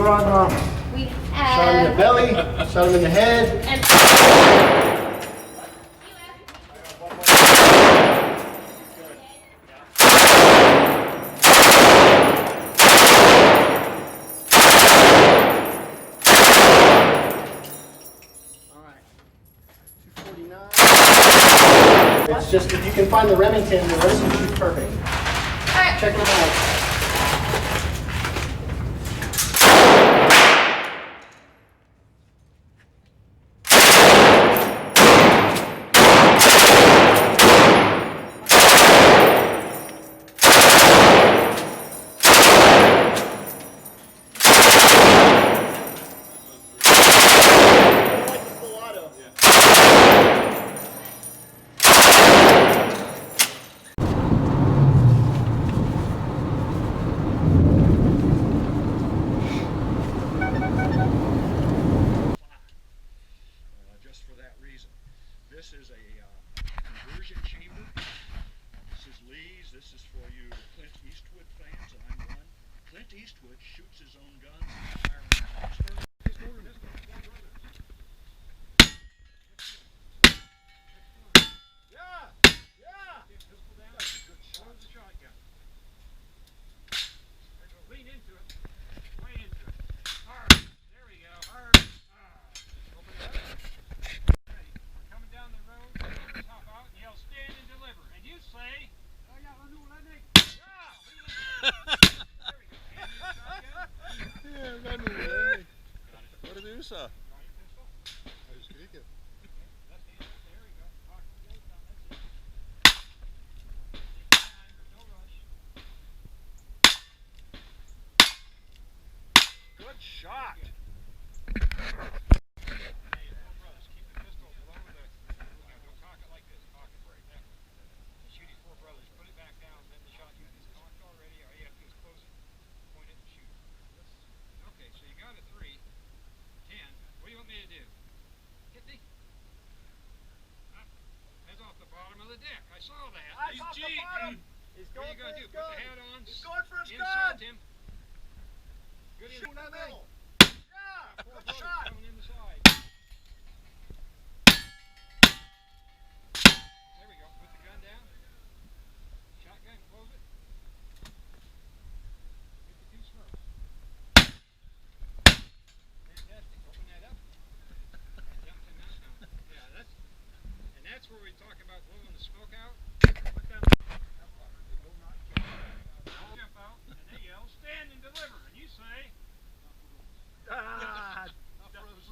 more on We shot him in the have. belly, shot him in the head. And It's just if you can find the Remington, the rest of the shoot's perfect. Alright. Check them out. This is a conversion chamber. This is Lee's. This is for you Clint Eastwood fans, and I'm one. Clint Eastwood shoots his own guns. Yeah, yeah. Pistol down. Good shot. The shotgun. Lean into it. Way into it. Hard. There we go. Hard. Open it up. Coming down the road, hop out and yell, stand and deliver. And you say, I got one new one, I think. Yeah! There we go. Hand your shotgun. Yeah, got new one. What did you say? You want your pistol? I was speaking. Left hand, there we go. Lock the gate down, that's it. Take time, there's no rush. Good shot! I saw that. He's cheating. What are you going to do? Put the hat on. He's going for his insult gun. him. Good Shoot in the middle. Yeah. Poor brother coming in the side. There we go. Put the gun down. Shotgun. Close it. 52 smokes. Fantastic. Open that up. Jump to now. Yeah, that's where we talk about blowing the smoke out. Put them. They will not kill you. Jump out and they yell, stand and deliver. And you say, not frozen.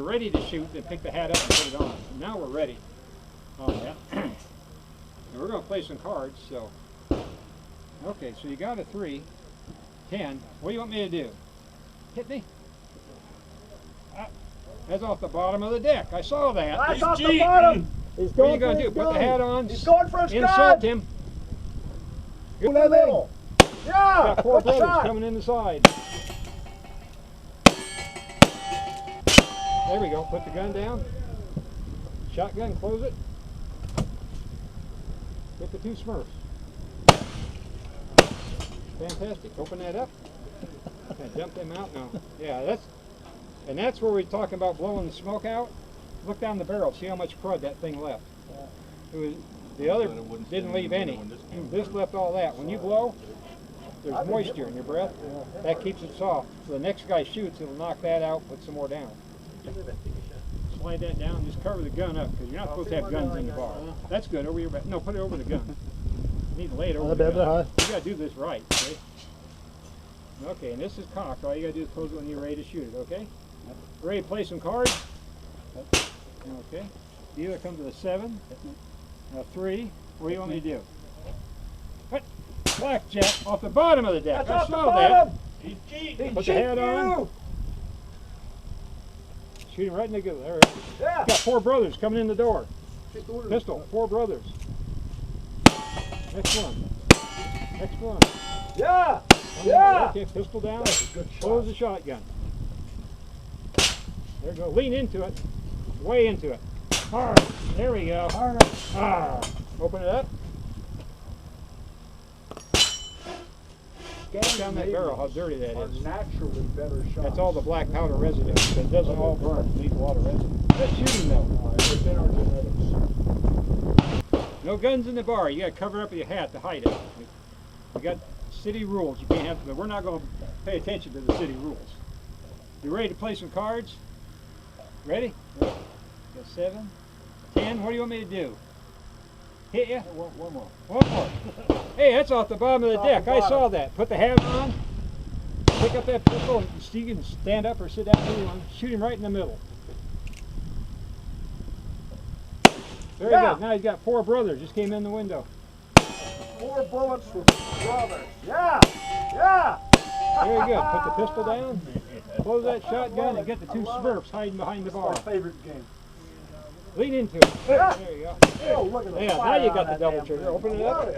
ready to shoot, then pick the hat up and put it on. So now we're ready on that. And we're going to play some cards. So, okay, so you got a 3, 10. What do you want me to do? Hit me? That's off the bottom of the deck. I saw that. That's off the bottom. He's What are you going going to do? Put the hat on. He's going for a Insult Scott. him. In the middle. Yeah. Got 4 Good brothers shot. coming in the side. There we go. Put the gun down. Shotgun, close it. Get the 2 Smurfs. Fantastic. Open that up. And dump them out now. Yeah, that's where we're talking about blowing the smoke out. Look down the barrel. See how much crud that thing left. It was, the other didn't leave any. This left all that. When you blow, there's moisture in your breath. That keeps it soft. So the next guy shoots, it'll knock that out, put some more down. Slide that down, just cover the gun up, because you're not supposed to have guns in the bar. That's good, over your back. No, put it over the gun. You need to lay it over the gun. You gotta do this right, okay? Okay, and this is cocked. All you gotta do is close it when you're ready to shoot it, okay? Ready to play some cards? Okay. Either comes with a 7, a 3. What do you want me to do? What? Blackjack off the bottom of the deck. That's I off the saw bottom. that. He's Put the hat on. Shoot him right in the good. There. Yeah. Got 4 brothers coming in the door. Pistol. 4 brothers. Next one. Next one. Yeah. Yeah. Okay, pistol down. That's a good shot. Close the shotgun. There you go. Lean into it. Way into it. Hard. There we go. Hard. Ah. Open it up. Down that barrel, how dirty that is. Naturally better shots. That's all the black powder residue. But it doesn't all burn. It needs a lot of residue. That's shooting though. It's in our genetics. No guns in the bar. You got to cover up with your hat to hide it. We got city rules. You can't have. But we're not going to pay attention to the city rules. You ready to play some cards? Ready? Got 7, 10. What do you want me to do? Hit you? One more. One more. Hey, that's off the bottom of the deck. I saw that. Put the hat on. Pick up that pistol. And you can stand up or sit down. Either one. Shoot him right in the middle. Very good. Now he's got 4 brothers. Just came in the window. 4 bullets for brothers. Yeah. Yeah. Very good. Put the pistol down. Close that shotgun and get the 2 Smurfs hiding behind the bar. Our favorite game. Lean into it. Yeah. There you go. Oh, look at the Yeah, now fire you on got the that double damn trigger. thing. Open it up.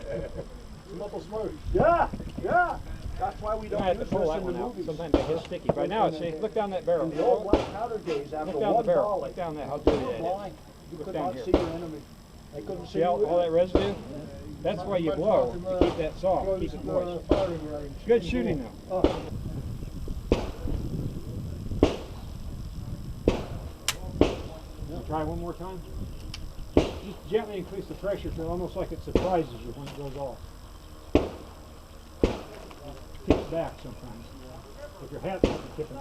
Some little smoke. Yeah. Yeah. That's why we I don't have to use pull this that in one the out. movies. Sometimes it gets sticky. By now, see, look down that barrel. In the old black powder days, after Look down the one barrel. volley, Look down there. How you dirty were that blind. is. You Look could down not here. see your enemy. They couldn't see See you. all that residue? That's why you blow, to keep that soft, keep it moist. Good shooting though. Try one more time. Just gently increase the pressure so almost like it surprises you when it goes off. Kicks back sometimes. If your hat's not tipping.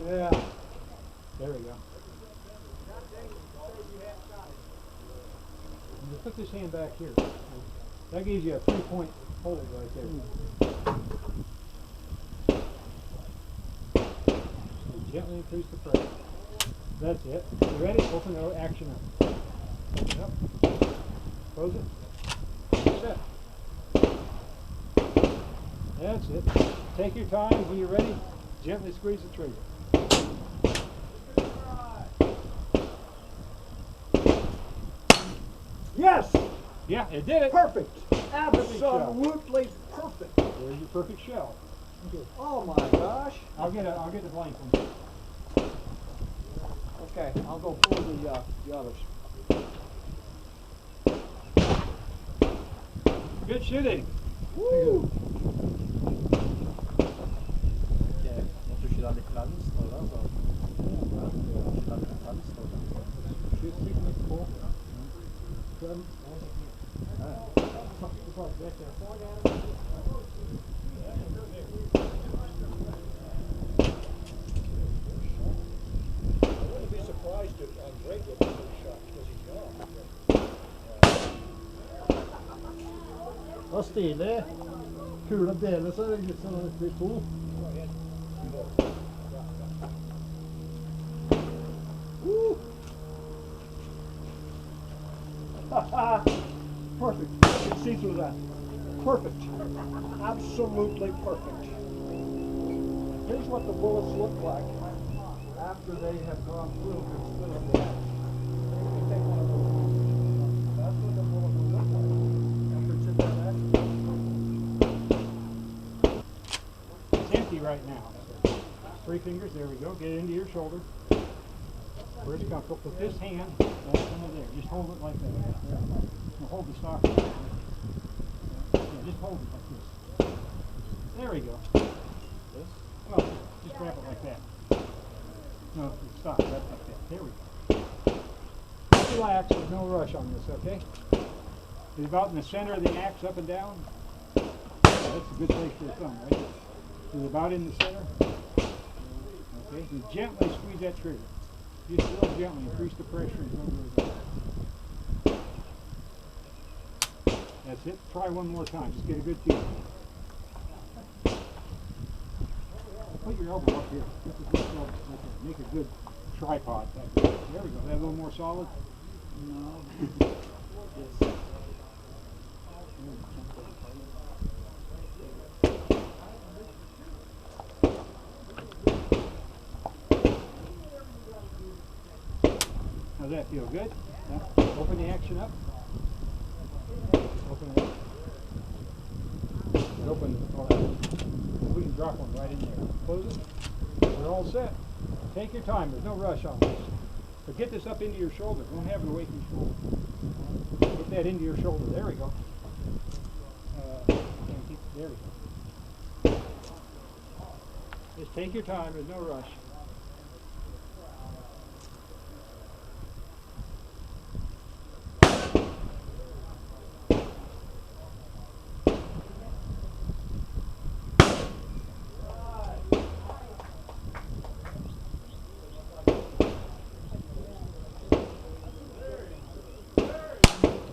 Yeah. There we go. And just put this hand back here. That gives you a 3-point hold right there. So gently increase the pressure. That's it. You ready? Open the action up. Open it up. Close it. Set. That's it. Take your time. When you're ready, gently squeeze the trigger. Yes! Yeah, it did it. Perfect! Absolutely perfect. There's your perfect shell. Oh my gosh. I'll get the blank one. Okay, I'll go pull the others. Good shooting. Woo! Måste kyla lite vänster alltså. Kyla lite vänster. I wouldn't be surprised if Andre gets a good shot because he's young. Vad stilig. Kul att dela så det är liksom det blir två. Perfect. You can see through that. Perfect. Absolutely perfect. Here's what the bullets look like after they have gone through the split of the axe. You take one of those. That's what the bullet will look like after it's in that axe. It's empty right now. 3 fingers, there we go. Get it into your shoulder. Where it's comfortable. Put this hand that's under there. Just hold it like that. Now hold the stock. Yeah, just hold it like this. There we go. No, just grab it like that. No, stop. Right like that. There we go. Relax. There's no rush on this, okay? It's about in the center of the axe, up and down. That's a good place for the thumb, right? Is it about in the center? Okay, you gently squeeze that trigger. Just real gently, increase the pressure and go to the That's it. Try one more time. Just get a good feel. Put your elbow up here. Just a good elbow. Okay. Make a good tripod. There we go. That a little more solid? No. How's that feel? Good? Yeah. Open the action up. Open it up. Open it. All right. We can drop one right in there. Close it. We're all set. Take your time. There's no rush on this. But get this up into your shoulder. Don't have it away from your shoulder. Get that into your shoulder. There we go. There we go. Just take your time. There's no rush.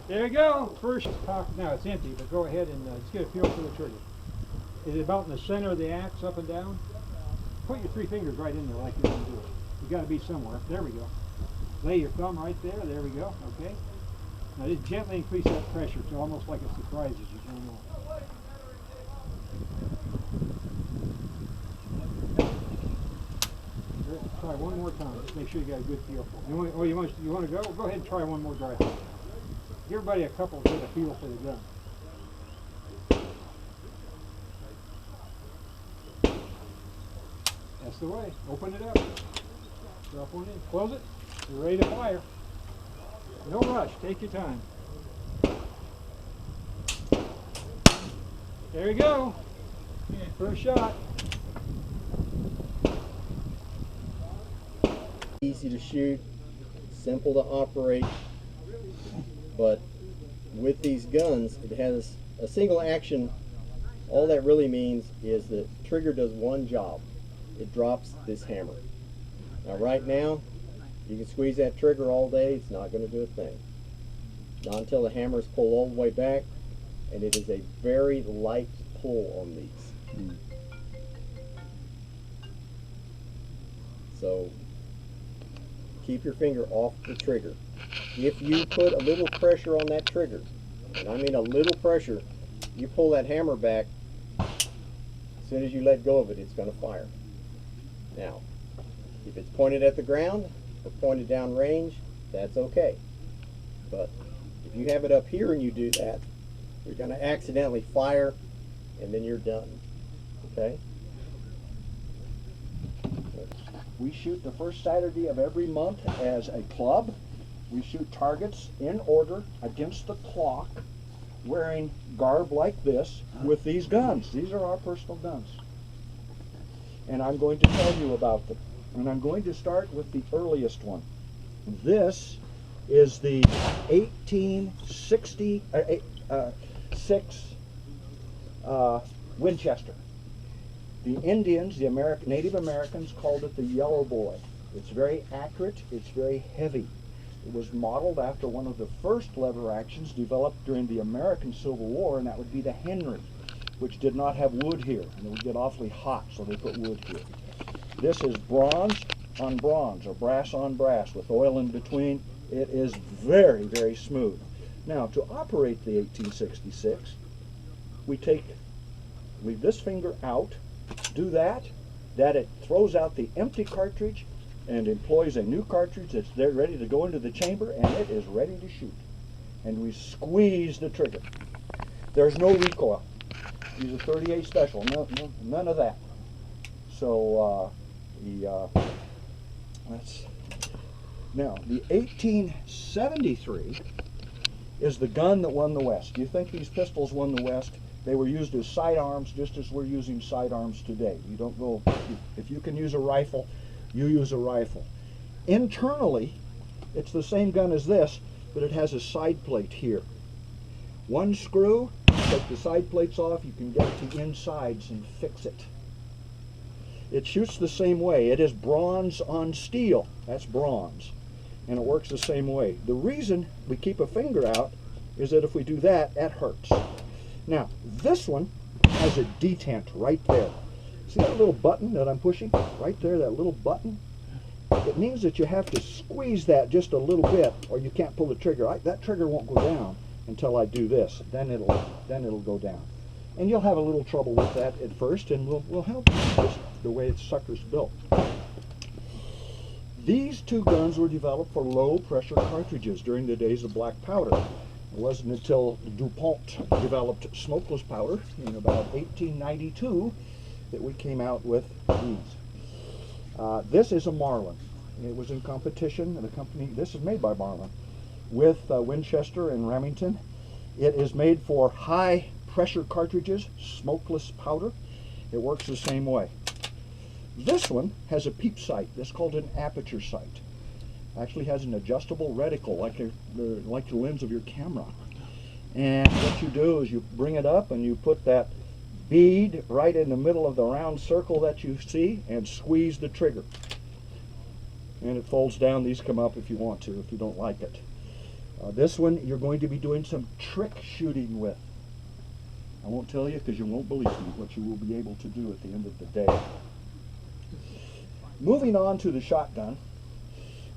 There you go. First cock. Now it's empty, but go ahead and just get a feel for the trigger. Is it about in the center of the axe, up and down? Put your 3 fingers right in there like you want to do it. You got to be somewhere. There we go. Lay your thumb right there. There we go. Okay. Now just gently increase that pressure to almost like it surprises you. Try one more time. Just make sure you got a good feel for it. You want to go? Go ahead and try one more dry hop. Give everybody a couple to get a feel for the gun. That's the way. Open it up. Drop one in. Close it. You're ready to fire. No rush. Take your time. There you go. First shot. Easy to shoot, simple to operate, but with these guns, it has a single action. All that really means is the trigger does one job. It drops this hammer. Now right now, you can squeeze that trigger all day, it's not going to do a thing. Not until the hammer is pulled all the way back, and it is a very light pull on these. So keep your finger off the trigger. If you put a little pressure on that trigger, and I mean a little pressure, you pull that hammer back, as soon as you let go of it, it's going to fire. Now, if it's pointed at the ground or pointed down range, that's okay. But if you have it up here and you do that, you're going to accidentally fire, and then you're done. Okay? We shoot the first Saturday of every month as a club. We shoot targets in order against the clock, wearing garb like this with these guns. These are our personal guns. And I'm going to tell you about them. And I'm going to start with the earliest one. This is the 1866 Winchester. The Indians, the Native Americans, called it the Yellow Boy. It's very accurate, it's very heavy. It was modeled after one of the first lever actions developed during the American Civil War, and that would be the Henry, which did not have wood here, and it would get awfully hot, so they put wood here. This is bronze on bronze, or brass on brass, with oil in between. It is very, very smooth. Now, to operate the 1866, we leave this finger out, do that, it throws out the empty cartridge and employs a new cartridge that's there ready to go into the chamber, and it is ready to shoot. And we squeeze the trigger. There's no recoil. Use a 38 special, none of that. So now the 1873 is the gun that won the West. You think these pistols won the West? They were used as sidearms, just as we're using sidearms today. You don't go, if you can use a rifle, you use a rifle. Internally, it's the same gun as this, but it has a side plate here. One screw, take the side plates off, you can get to the insides and fix it. It shoots the same way. It is bronze on steel. That's bronze. And it works the same way. The reason we keep a finger out is that if we do that, it hurts. Now, this one has a detent right there. See that little button that I'm pushing? Right there, that little button? It means that you have to squeeze that just a little bit or you can't pull the trigger. That trigger won't go down until I do this. Then it'll go down. And you'll have a little trouble with that at first, and we'll help you, just the way the sucker's built. These two guns were developed for low pressure cartridges during the days of black powder. It wasn't until DuPont developed smokeless powder in about 1892 that we came out with these. This is a Marlin. It was in competition. The company, this is made by Marlin, with Winchester and Remington. It is made for high pressure cartridges, smokeless powder. It works the same way. This one has a peep sight. That's called an aperture sight. Actually has an adjustable reticle like the lens of your camera. And what you do is you bring it up and you put that bead right in the middle of the round circle that you see and squeeze the trigger. And it folds down. These come up if you want to, if you don't like it. This one you're going to be doing some trick shooting with. I won't tell you because you won't believe me what you will be able to do at the end of the day. Moving on to the shotgun,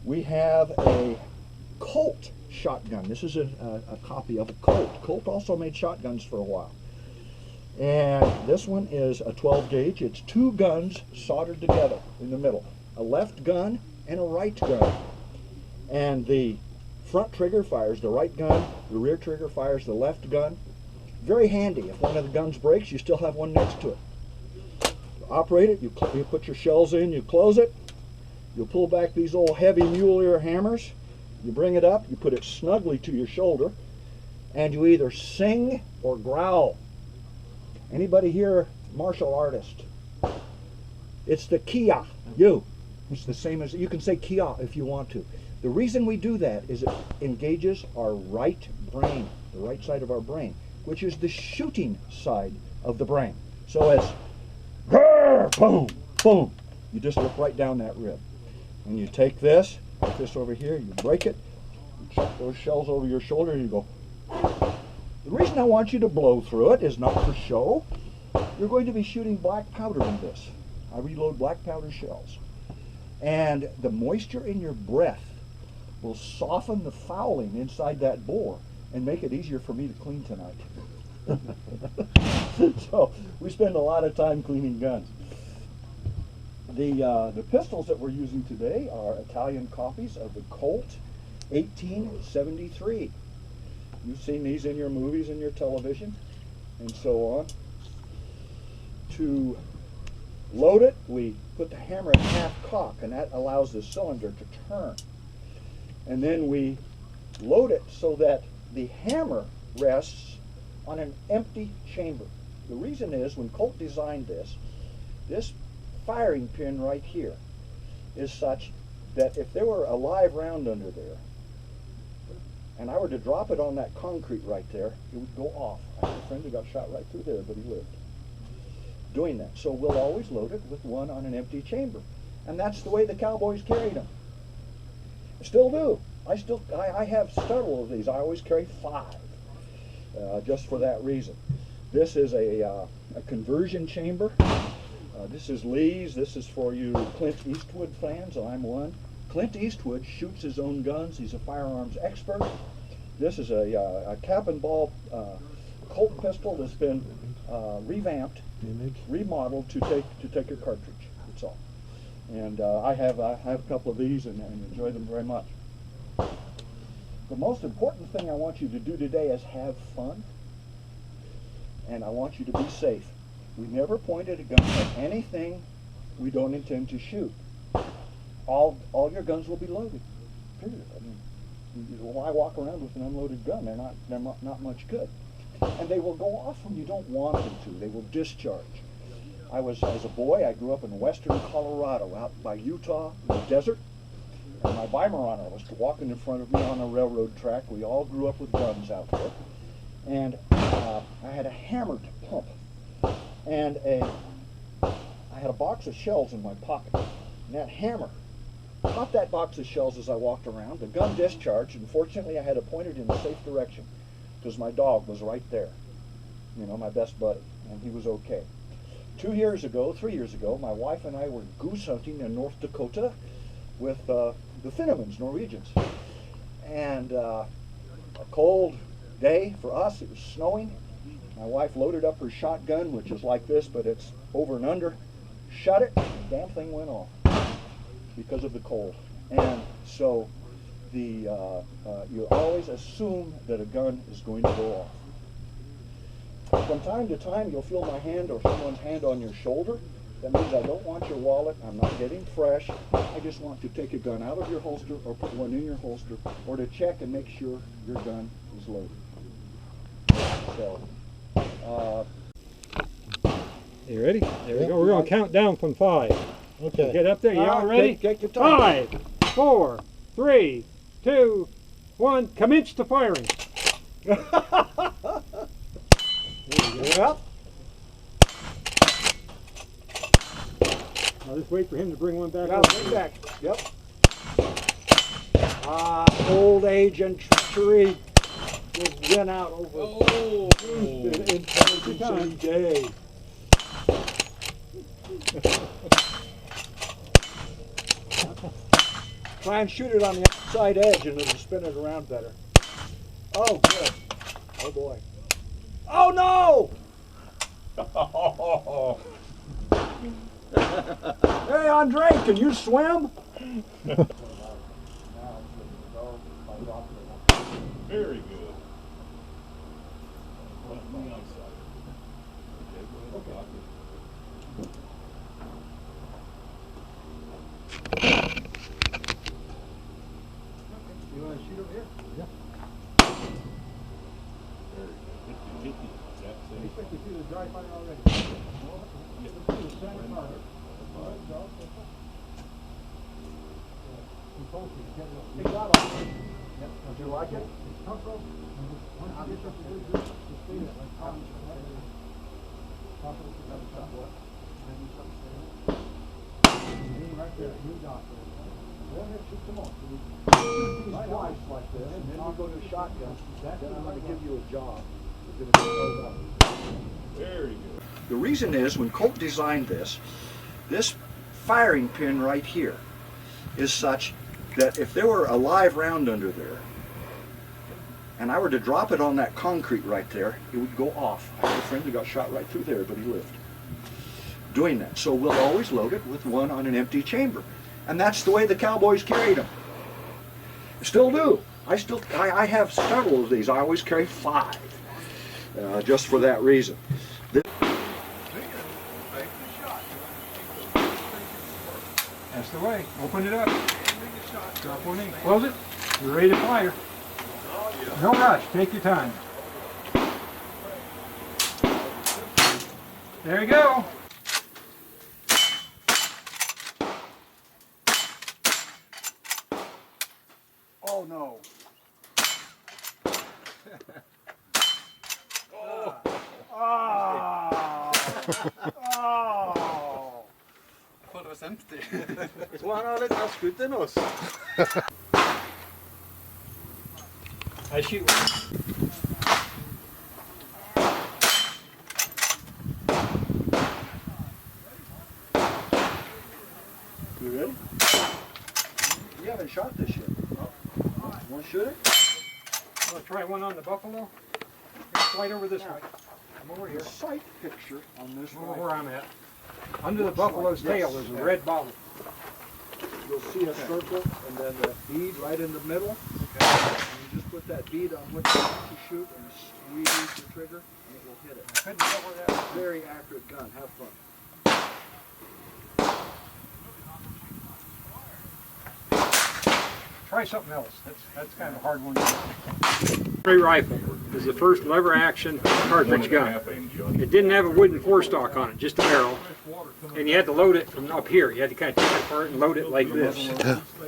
we have a Colt shotgun. This is a copy of a Colt. Colt also made shotguns for a while. And this one is a 12 gauge. It's two guns soldered together in the middle. A left gun and a right gun. And the front trigger fires the right gun, the rear trigger fires the left gun. Very handy. If one of the guns breaks, you still have one next to it. You operate it, you put your shells in, you close it, you pull back these old heavy mule ear hammers, you bring it up, you put it snugly to your shoulder, and you either sing or growl. Anybody here martial artist? It's the kia, you. It's the same as, you can say kia if you want to. The reason we do that is it engages our right brain, the right side of our brain, which is the shooting side of the brain. So as grrr, boom, boom, you just look right down that rib. And you take this, put this over here, you break it, you chuck those shells over your shoulder, and you go. The reason I want you to blow through it is not for show. You're going to be shooting black powder in this. I reload black powder shells. And the moisture in your breath will soften the fouling inside that bore and make it easier for me to clean tonight. So we spend a lot of time cleaning guns. The pistols that we're using today are Italian copies of the Colt 1873. You've seen these in your movies and your television and so on. To load it, we put the hammer at half cock, and that allows the cylinder to turn. And then we load it so that the hammer rests on an empty chamber. The reason is, when Colt designed this firing pin right here is such that if there were a live round under there, and I were to drop it on that concrete right there, it would go off. I had a friend who got shot right through there, but he lived. Doing that. So we'll always load it with one on an empty chamber. And that's the way the cowboys carried them. Still do. I have several of these. I always carry 5, just for that reason. This is a conversion chamber. This is Lee's. This is for you Clint Eastwood fans. I'm one. Clint Eastwood shoots his own guns. He's a firearms expert. This is a cap and ball Colt pistol that's been revamped, remodeled to take your cartridge. That's all. And I have a couple of these and enjoy them very much. The most important thing I want you to do today is have fun, and I want you to be safe. We never pointed a gun at anything we don't intend to shoot. All your guns will be loaded. Period. I mean, why walk around with an unloaded gun? They're not much good. And they will go off when you don't want them to. They will discharge. As a boy, I grew up in western Colorado, out by Utah, in the desert. And my Weimaraner was walking in front of me on a railroad track. We all grew up with guns out there. And I had a hammered pump. And I had a box of shells in my pocket. And that hammer caught that box of shells as I walked around. The gun discharged, and fortunately I had it pointed in a safe direction because my dog was right there. You know, my best buddy, and he was okay. 3 years ago, my wife and I were goose hunting in North Dakota with the Finnemans, Norwegians. And a cold day for us, it was snowing. My wife loaded up her shotgun, which is like this, but it's over and under, shut it, and the damn thing went off because of the cold. And so you always assume that a gun is going to go off. From time to time, you'll feel my hand or someone's hand on your shoulder. That means I don't want your wallet. I'm not getting fresh. I just want to take a gun out of your holster or put one in your holster, or to check and make sure your gun is loaded. So, You ready? There we go. We're going to count down from 5. Okay. Get up there. You all ready? Take your time. 5, 4, 3, 2, 1. Commence the firing. Yep. I'll just wait for him to bring one back. Yeah, bring back. Yep. Old age and treachery will win out over intelligence day. Try and shoot it on the outside edge and it'll spin it around better. Oh, good. Oh, boy. Oh, no! Hey, Andre, can you swim? Very good. You want to shoot over here? Yeah. You expect to see the dry fire already. Let's see the center target. Take that off. Yep. Do you like it? It's comfortable. Once you get this to do just stay there like top. Right there, you got it. Go ahead, shoot some more. These twice like this, and then we go to shotgun. Then I'm going to give you a job. You're going to go up. Very good. The reason is, when Colt designed this firing pin right here is such that if there were a live round under there, and I were to drop it on that concrete right there, it would go off. I had a friend who got shot right through there, but he lived. Doing that. So we'll always load it with one on an empty chamber. And that's the way the cowboys carried them. Still do. I have several of these. I always carry 5, just for that reason. That's the way. Open it up. Drop one in. Close it. You're ready to fire. No rush. Take your time. There you go. Oh no. Oh. Oh. Oh. Thought it was empty. It's one out of that's good than us. I shoot one. You ready? You haven't shot this yet. Want to shoot it? Want to try one on the buffalo? Here, slide over this way. Come over here. The sight picture on this Over rifle, where I'm at. Under the buffalo's tail is a red bottle. you'll see a circle and then the bead right in the middle. And you just put that bead on which side to shoot and squeeze the trigger and it will hit it. Couldn't tell where that was. Very accurate gun. Have fun. Try something else. That's kind of a hard one. Ferie rifle is the first lever action cartridge gun. It didn't have a wooden forestock on it, just a barrel. And you had to load it from up here. You had to kind of take it apart and load it like this.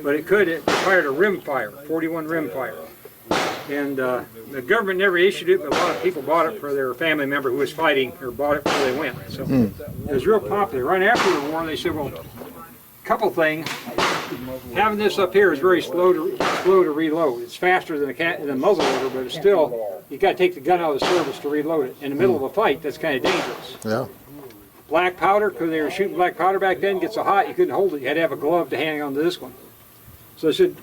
But it required a rim fire, 41 rim fire. And the government never issued it, but a lot of people bought it for their family member who was fighting, or bought it before they went. So it was real popular. Right after the war, they said, well, a couple things. Having this up here is very slow to reload. It's faster than a muzzle loader, but it's still, you got to take the gun out of the service to reload it. In the middle of a fight, that's kind of dangerous. Yeah. Black powder, because they were shooting black powder back then, gets so hot you couldn't hold it. You had to have a glove to hang on to this one. So I said,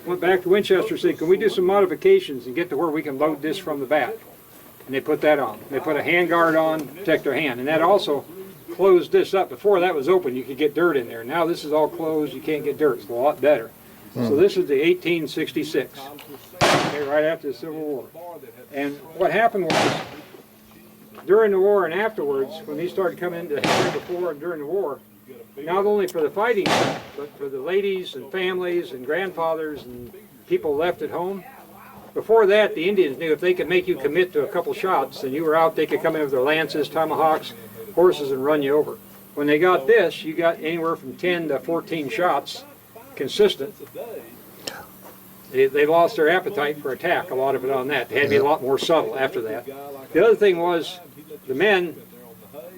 went back to Winchester, said, can we do some modifications and get to where we can load this from the bat? And they put that on. They put a hand guard on to protect their hand, and that also closed this up. Before that was open, you could get dirt in there. Now this is all closed, you can't get dirt. It's a lot better. So this is the 1866, okay, right after the Civil War. And what happened was, during the war and afterwards, when these started coming into the hand before and during the war, not only for the fighting, but for the ladies and families and grandfathers and people left at home. Before that, the Indians knew if they could make you commit to a couple shots and you were out, they could come in with their lances, tomahawks, horses, and run you over. When they got this, you got anywhere from 10 to 14 shots consistent. They lost their appetite for attack, a lot of it on that. They had to be a lot more subtle after that. The other thing was, the men,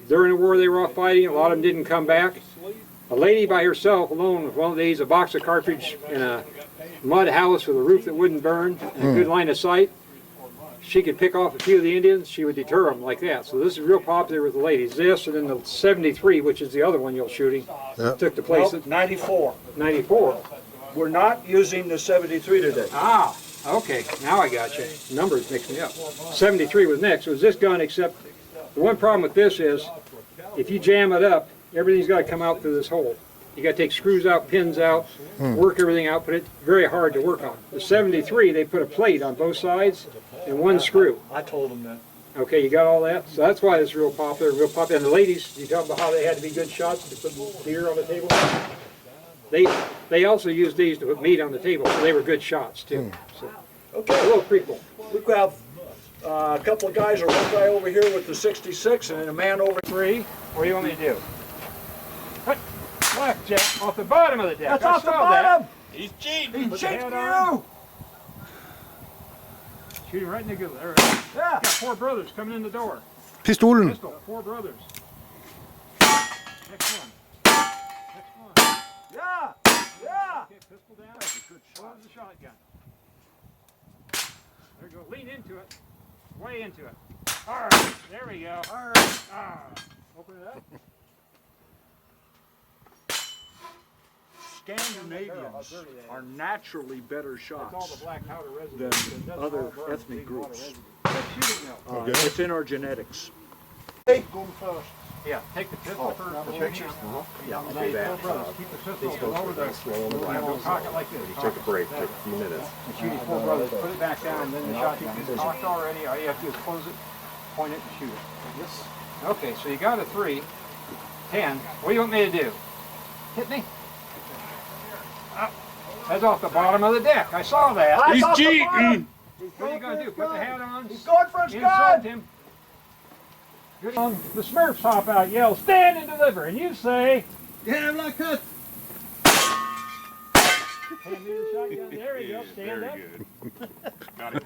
during the war they were off fighting, a lot of them didn't come back. A lady by herself alone with one of these, a box of cartridge in a mud house with a roof that wouldn't burn, and a good line of sight, she could pick off a few of the Indians, she would deter them like that. So this is real popular with the ladies. This, and then the 73, which is the other one you're shooting, took the place Nope, of 94. 94. We're not using the 73 today. Ah, okay, now I got you. Numbers mixed me up. 73 was next. It was this gun, except the one problem with this is, if you jam it up, everything's got to come out through this hole. You got to take screws out, pins out, work everything out, but it's very hard to work on. The 73, they put a plate on both sides and one screw. I told them that. Okay, you got all that? So that's why it's real popular, real popular. And the ladies, you talk about how they had to be good shots to put deer on the table. They also used these to put meat on the table, so they were good shots too. So, a Okay, little prequel. we have a couple of guys, or one guy over here with the 66 and a man over. 3. What do you want me to do? What? Blackjack off the bottom of the deck. That's I off the saw that. bottom! He's cheating. He's Put the cheating head on. you! Shoot him right in the good. There it is. Yeah. Got 4 brothers coming in the door. Pistolen. Pistol, 4 brothers. Next one. Next one. Yeah! Yeah! Okay, pistol down. Good shot. The shotgun. There you go. Lean into it. Way into it. All right. There we go. All right. Ah. Open it up. Scandinavians are naturally better That's all shots the black powder residue. than It doesn't other all burn. ethnic Big water groups. residue. Good shooting though. Okay. It's in our genetics. Yeah, take the pistol first. the pictures? Yeah, I'll do Okay, that. 4 brothers. Keep the pistol These folks over are the very slow on the little rifles. pocket like this. Take a break, take a few minutes. And shoot these 4 brothers. Put it back down, and then the shotgun is cocked already. All you have to do is close it, point it, and shoot it. Yes. Okay, so you got a 3, 10. What do you want me to do? Hit me. Up. That's off the bottom of the deck. I saw that. That's He's off the cheating. bottom. What are you going to do? Put the hat on? He's going for his Insult gun! him. Good. The Smurfs hop out, yell, stand and deliver, and you say, Yeah, like that. hand me the shotgun. There you go, stand up. Good. Got it.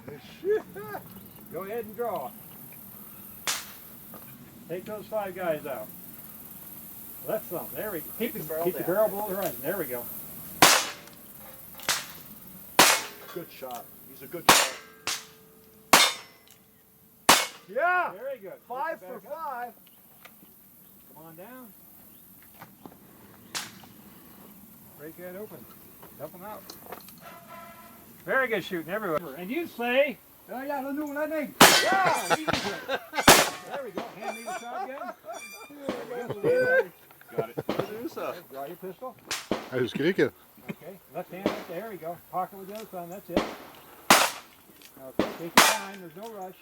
Go ahead and draw. Take those 5 guys out. Left thumb, there we go. Keep the barrel below the horizon. There we go. Good shot. He's a good shot. Yeah! Very good. 5 Lift for it back up. 5. Come on down. Break that open. Dump them out. Very good shooting everywhere. And you say, Ja, dan doen we dat ding. Ja, there we go. Hand me the shotgun. Got it. What do so? Draw your pistol. Hij is krieken. Okay, left hand right there we go. Pocket with the other thumb, that's it. Okay, take your time, there's no rush.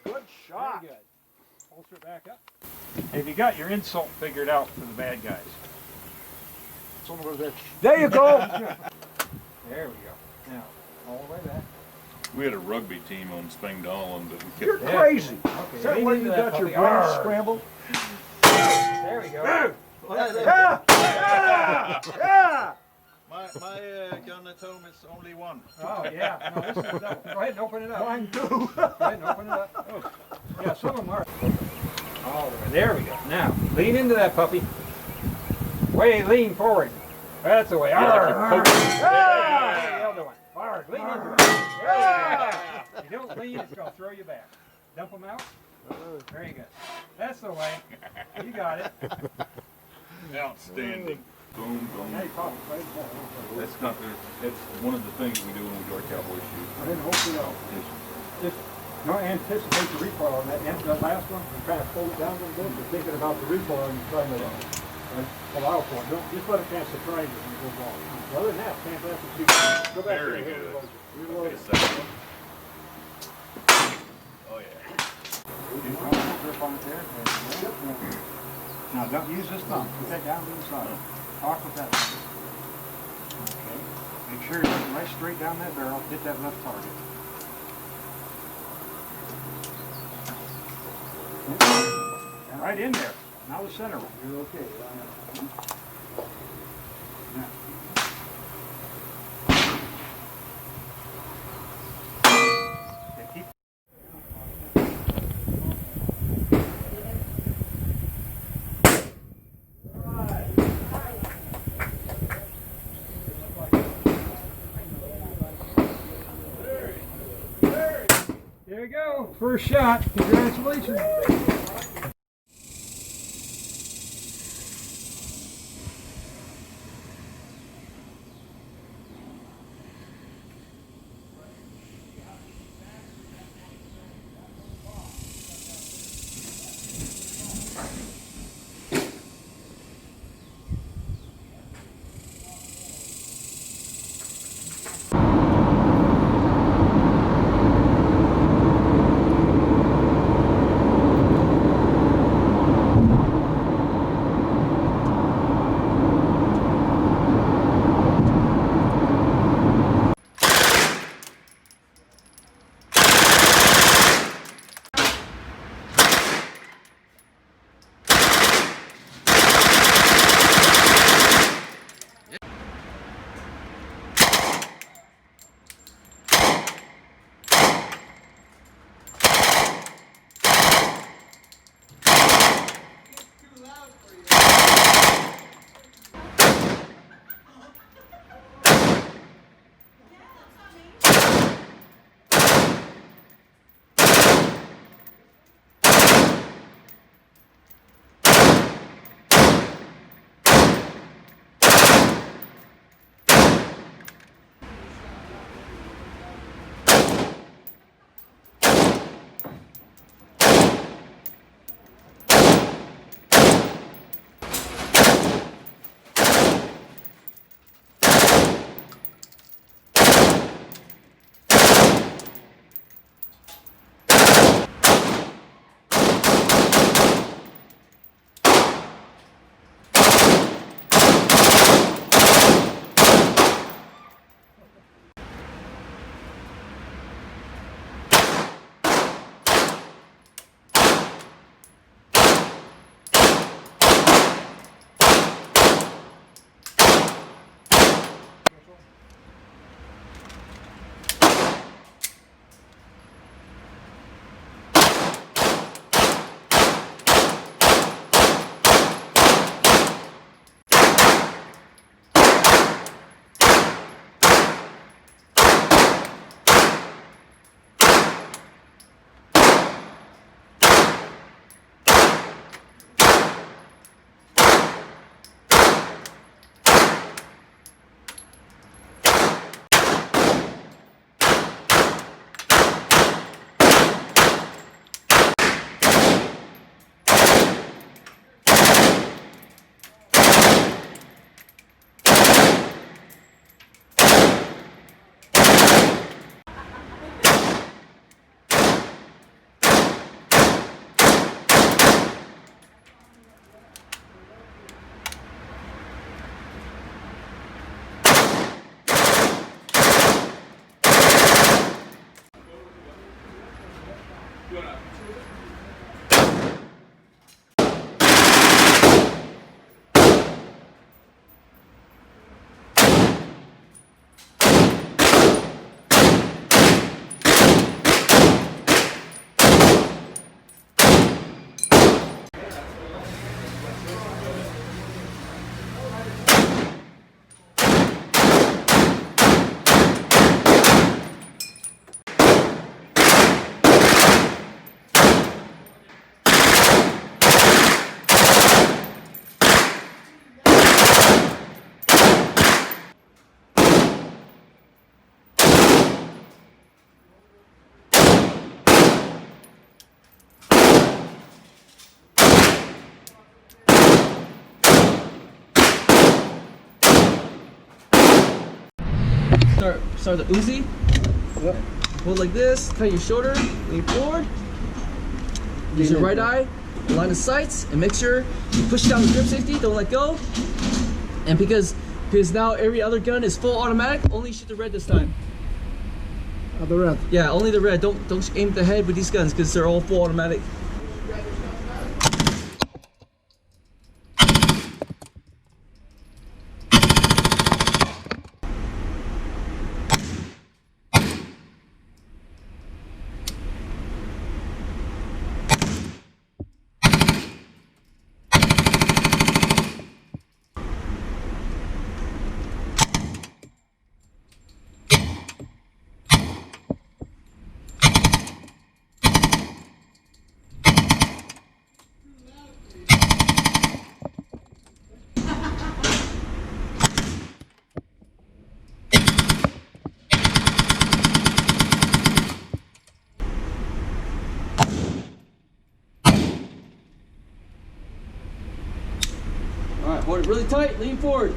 Good shot. Very good. Holster it back up. Have you got your insult figured out for the bad guys? There you go. There we go. Now, all the way back. We had a rugby team on Spangdahlem that we kept. You're crazy. Okay, Is that where you got your brain Arr. scrambled? There we go. Yeah! Yeah! Yeah! My gun at home is only one. Oh, yeah. No, this is double. Go ahead and open it up. Mine too. Go ahead and open it up. Oh. Yeah, some of them are. All the way. There we go. Now, lean into that puppy. Way, lean forward. That's the way. Arr, arr. Yeah! The other one. Arr, lean into it. Yeah! If you don't lean, it's going to throw you back. Dump them out. Very good. That's the way. You got it. Outstanding. Boom, boom. Hey, Pop, right? That's not the, that's one of the things we do when we do our cowboy shoot. I didn't hope you know. Just don't anticipate the recoil on that. That last one, you kind of pull it down a little bit. You're thinking about the recoil and you're trying to allow for it. Don't just let it pass the triangle when it goes off. Other than that, fantastic shoot. Go back Very there. good. Reload Okay, it. second one. Oh yeah. Grip on it there. Now don't use this thumb. Put that down to the side. Talk with that thumb. Okay. Make sure you're looking right straight down that barrel. Hit that left target. And right in there. Now the center one. You're okay. Now. Okay, keep. There you go. First shot. Congratulations. start the Uzi. Yep. Hold like this, tighten your shoulder, lean forward. Use your right eye, align the sights, and make sure you push down the grip safety, don't let go. And because now every other gun is full automatic, only shoot the red this time. The red. Yeah, only the red. Don't aim at the head with these guns because they're all full automatic. Alright, hold it really tight, lean forward.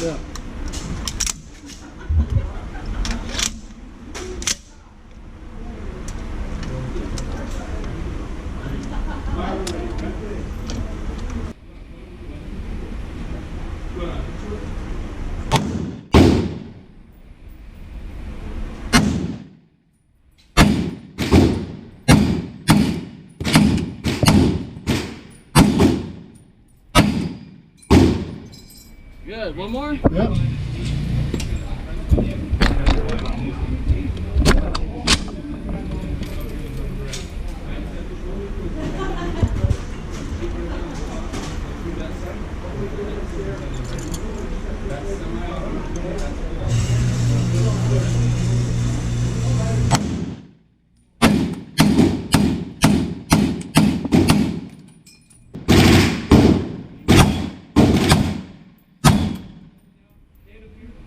Yeah. Good, one more? Yep.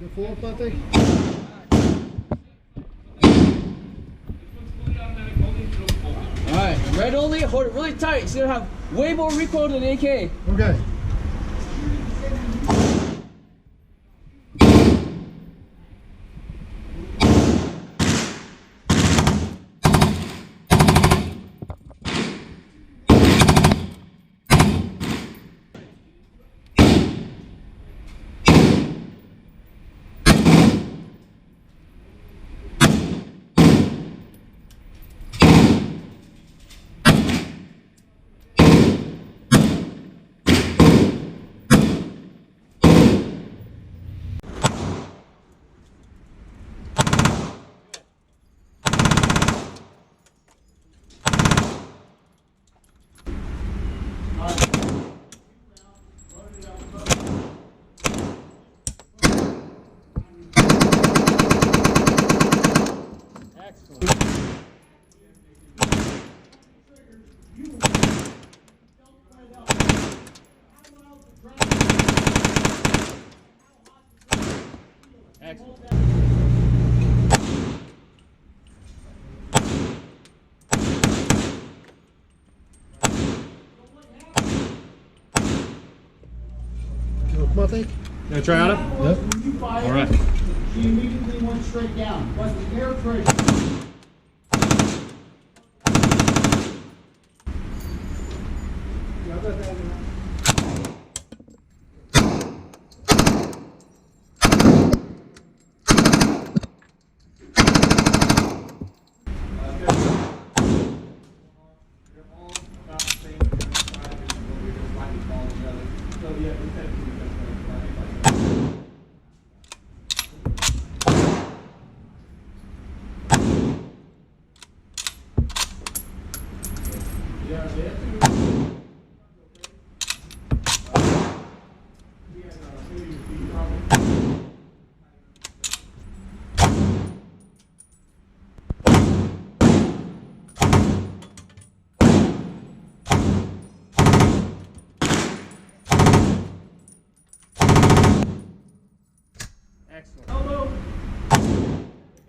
You full up that thing? Alright, red only, hold it really tight. It's gonna have way more recoil than AK. Okay. Patrick? Gonna try on it? Yep. All right. She immediately went straight down. But the air pressure. Excellent. Elbow. Can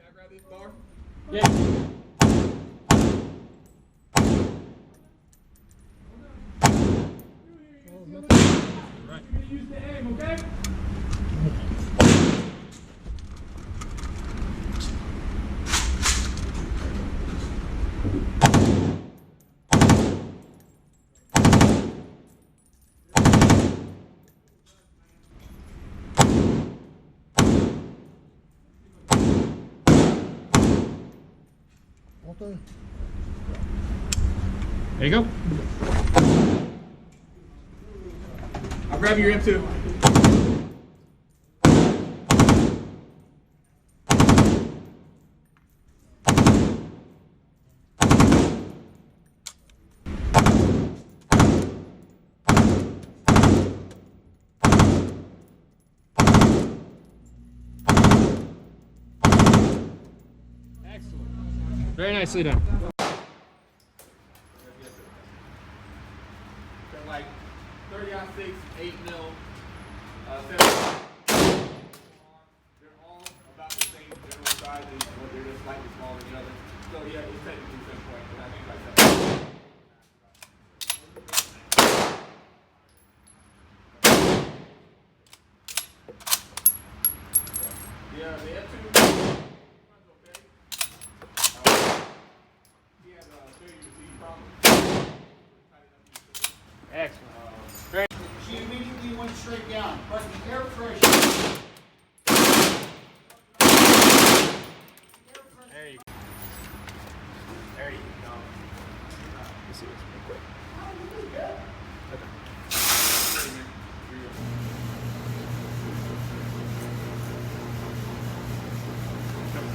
I grab this bar? Yeah. Right. You're gonna use the aim, okay? Okay. There you go. I'll grab your M2. Excellent. Very nicely done. They're like 30-06, 8mm, 7. They're all about the same general size, but they're just slightly smaller than each other. So yeah, it's technically 7 point, but I think like 7. Yeah, the F2 runs okay. He has a failure to feed problem. Excellent. She immediately went straight down. But the air pressure. There you go. There you go. Let's see this real quick.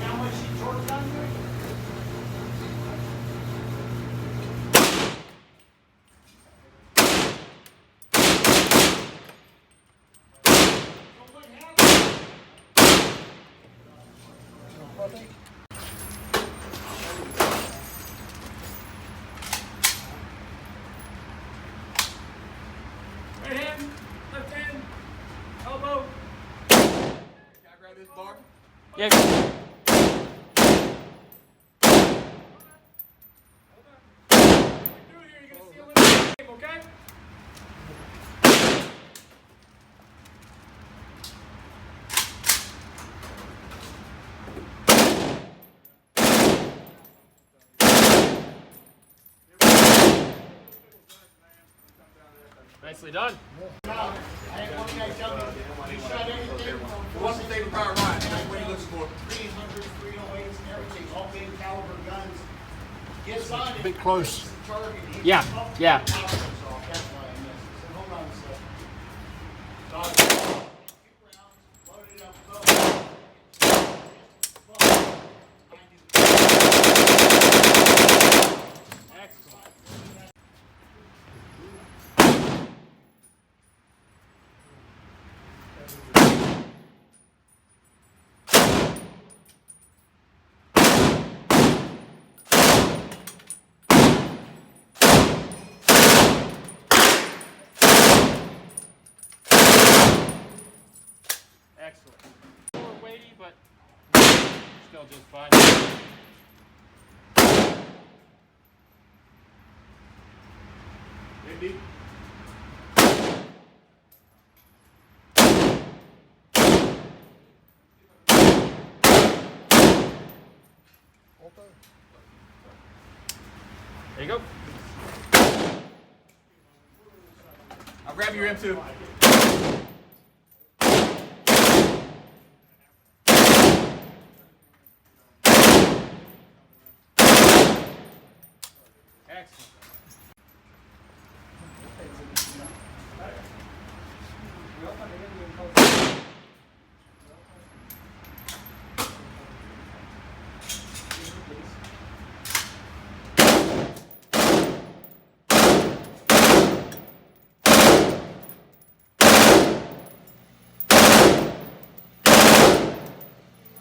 How much she torqued under it? Right hand, left hand, elbow. Can I grab this bar? Yeah. Okay? Nicely done. I ain't one guy tell me you shot anything from What's the favorite power ride? What are you looking for? 300s, 308s, and everything, all big caliber guns. Gets on it. Bit close. hits the target, hits Yeah, the top, yeah. the power goes off. That's why I missed. So hold on a second. So I was 2 rounds, loaded it up with both. Excellent. Excellent. More weighty, but still just fine. Indy? There you go. I'll grab your M2.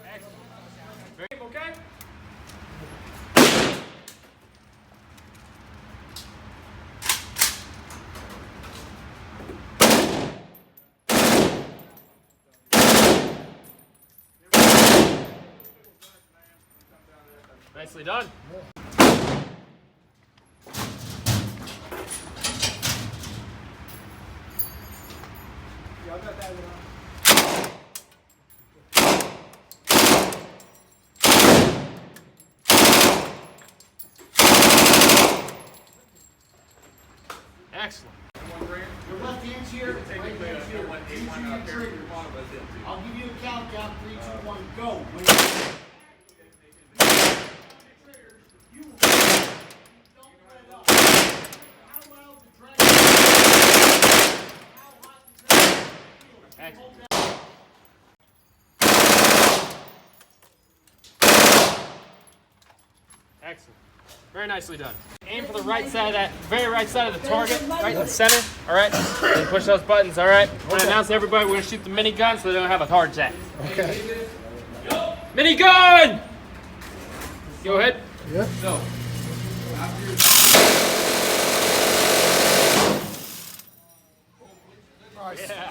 Excellent. Okay? Nicely done. Excellent. Your left hand's here, right hand's here. Each of your triggers. I'll give you a countdown, 3, 2, 1, go. When you don't let up. How loud the drag how hot the drag Excellent. Excellent. Very nicely done. Aim for the right side of that, very right side of the target, right in the center, all right? And push those buttons, all right? I'm gonna announce to everybody we're gonna shoot the minigun so they don't have a heart attack. Okay. Minigun! Go ahead. Yeah. So, Yeah.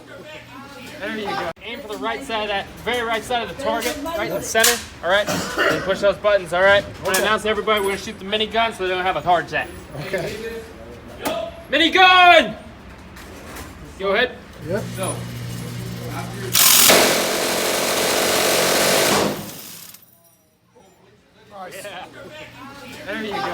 There you go. Aim for the right side of that, very right side of the target, right in the center, all right? And push those buttons, all right? I'm gonna announce to everybody we're gonna shoot the minigun so they don't have a heart attack. Okay. Minigun! Go ahead. Yeah. so, Yeah. There you go.